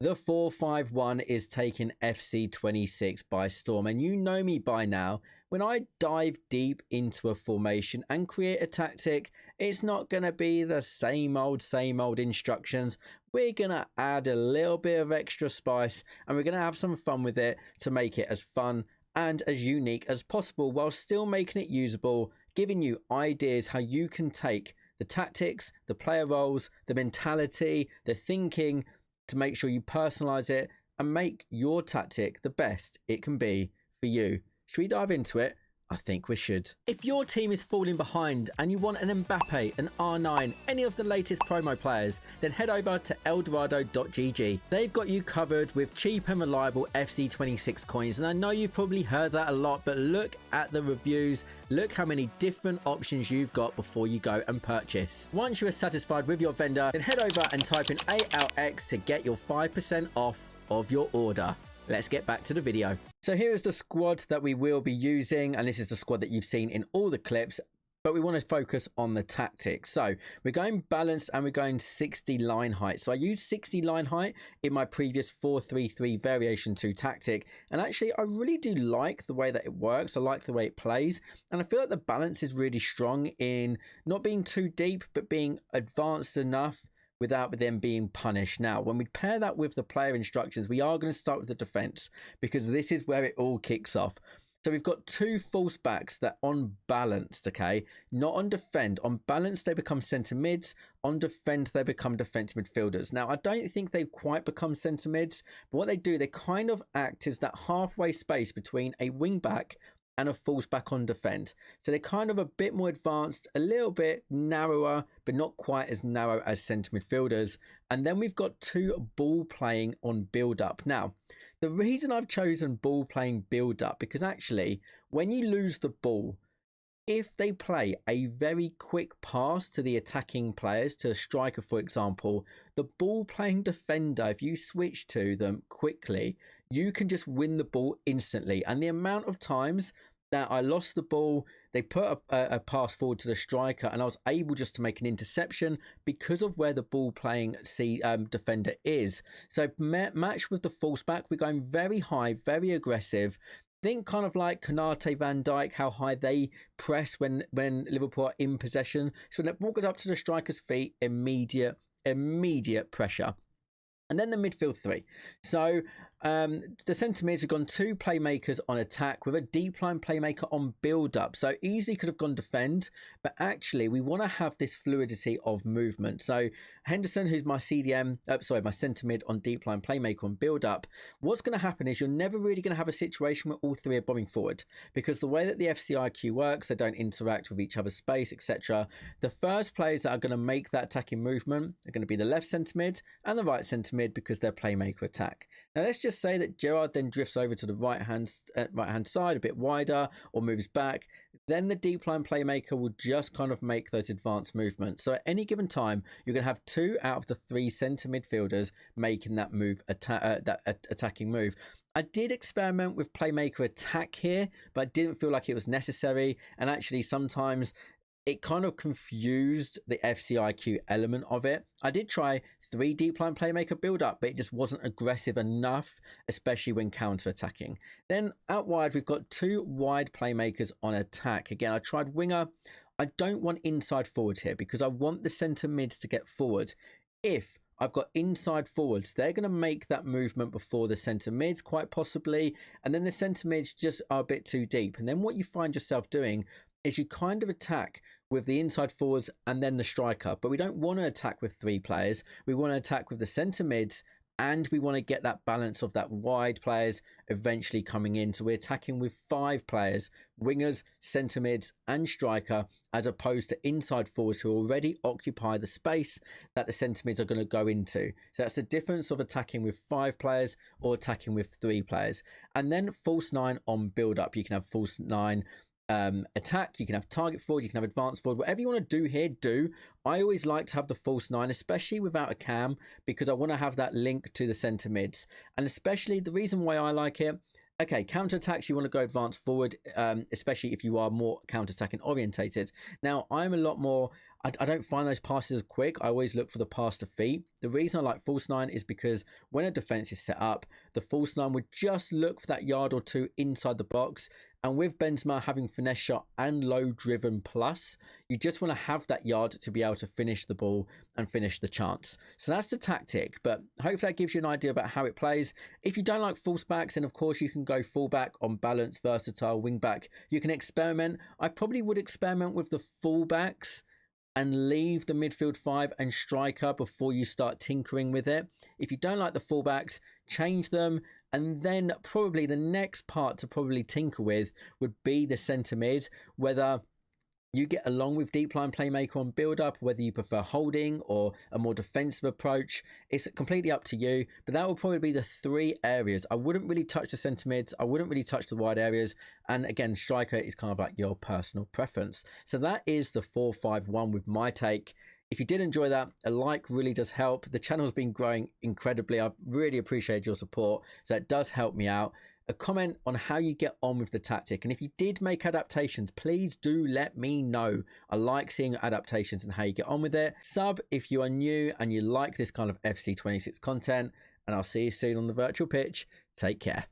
The 4-5-1 is taking FC26 by storm, and you know me by now. When I dive deep into a formation and create a tactic, it's not going to be the same old instructions. We're going to add a little bit of extra spice, and we're going to have some fun with it to make it as fun and as unique as possible, while still making it usable, giving you ideas how you can take the tactics, the player roles, the mentality, the thinking, to make sure you personalize it and make your tactic the best it can be for you. Should we dive into it? I think we should. If your team is falling behind and you want an Mbappe, an R9, any of the latest promo players, then head over to eldorado.gg. They've got you covered with cheap and reliable FC26 coins, and I know you've probably heard that a lot, but look at the reviews, look how many different options you've got before you go and purchase. Once you are satisfied with your vendor, then head over and type in ALX to get your 5% off of your order. Let's get back to the video. So here is the squad that we will be using, and this is the squad that you've seen in all the clips, but we want to focus on the tactics. So we're going balanced and we're going 60 line height. So I used 60 line height in my previous 4-3-3 variation 2 tactic, and actually I really do like the way that it works. I like the way it plays, and I feel like the balance is really strong in not being too deep but being advanced enough without them being punished. Now, when we pair that with the player instructions, we are going to start with the defense, because this is where it all kicks off. So we've got two false backs that on balanced, okay, not on defend. On balance, they become centre mids. On defend, they become defensive midfielders. Now, I don't think they quite become centre mids, but what they do, they kind of act as that halfway space between a wing back and a false back on defense. So they're kind of a bit more advanced, a little bit narrower, but not quite as narrow as centre midfielders. And then we've got two ball playing on build up. Now, the reason I've chosen ball playing build up, because actually when you lose the ball, if they play a very quick pass to the attacking players, to a striker, for example, the ball playing defender, if you switch to them quickly, you can just win the ball instantly. And the amount of times that I lost the ball, they put a pass forward to the striker, and I was able just to make an interception because of where the ball playing defender is. So matched with the false back, we're going very high, very aggressive. Think kind of like Konate, Van Dijk, how high they press when Liverpool are in possession. So when the ball goes up to the striker's feet, immediate pressure. And then the midfield three. So the centre mids, we've gone two playmakers on attack with a deep line playmaker on build up. So easily could have gone defend, but actually we want to have this fluidity of movement. So Henderson, who's my CDM, my centre mid on deep line playmaker on build up. What's going to happen is you're never really going to have a situation where all three are bombing forward, because the way that the FCIQ works, they don't interact with each other's space, etc. The first players that are going to make that attacking movement are going to be the left centre mid and the right centre mid, because they're playmaker attack. Now let's just say that Gerrard then drifts over to the right hand side a bit wider or moves back. Then the deep line playmaker will just kind of make those advanced movements. So at any given time, you're going to have 2 out of the 3 centre midfielders making that move, attacking move. I did experiment with playmaker attack here, but I didn't feel like it was necessary. And actually sometimes it kind of confused the FCIQ element of it. I did try 3 deep line playmaker build up, but it just wasn't aggressive enough, especially when counter attacking. Then out wide, we've got 2 wide playmakers on attack. Again, I tried winger. I don't want inside forwards here, because I want the centre mids to get forward. If I've got inside forwards, they're going to make that movement before the centre mids, quite possibly. And then the centre mids just are a bit too deep. And then what you find yourself doing is you kind of attack with the inside forwards and then the striker. But we don't want to attack with 3 players. We want to attack with the centre mids, and we want to get that balance of that wide players eventually coming in. So we're attacking with 5 players, wingers, centre mids and striker, as opposed to inside forwards who already occupy the space that the centre mids are going to go into. So that's the difference of attacking with 5 players or attacking with 3 players. And then false 9 on build up. You can have false 9 attack, you can have target forward, you can have advanced forward, whatever you want to do here, do. I always like to have the false 9, especially without a cam, because I want to have that link to the centre mids. And especially the reason why I like it, Okay, counter-attacks, you want to go advanced forward, especially if you are more counter-attacking orientated. Now, I'm a lot more, I don't find those passes as quick. I always look for the pass to feet. The reason I like false nine is because when a defense is set up, the false nine would just look for that yard or two inside the box. And with Benzema having finesse shot and low driven plus, you just want to have that yard to be able to finish the ball and finish the chance. So that's the tactic, but hopefully that gives you an idea about how it plays. If you don't like false backs, then of course you can go fullback on balance, versatile, wing back. You can experiment. I probably would experiment with the fullbacks and leave the midfield five and striker before you start tinkering with it. If you don't like the fullbacks, change them. And then probably the next part to probably tinker with would be the centre mid, whether you get along with deep line playmaker on build up, whether you prefer holding or a more defensive approach. It's completely up to you, but that will probably be the three areas. I wouldn't really touch the centre mids. I wouldn't really touch the wide areas. And again, striker is kind of like your personal preference. So that is the 4-5-1 with my take. If you did enjoy that, a like really does help. The channel's been growing incredibly. I've really appreciated your support, so it does help me out. A comment on how you get on with the tactic, and if you did make adaptations, please do let me know. I like seeing adaptations and how you get on with it. Sub if you are new and you like this kind of FC26 content, and I'll see you soon on the virtual pitch. Take care.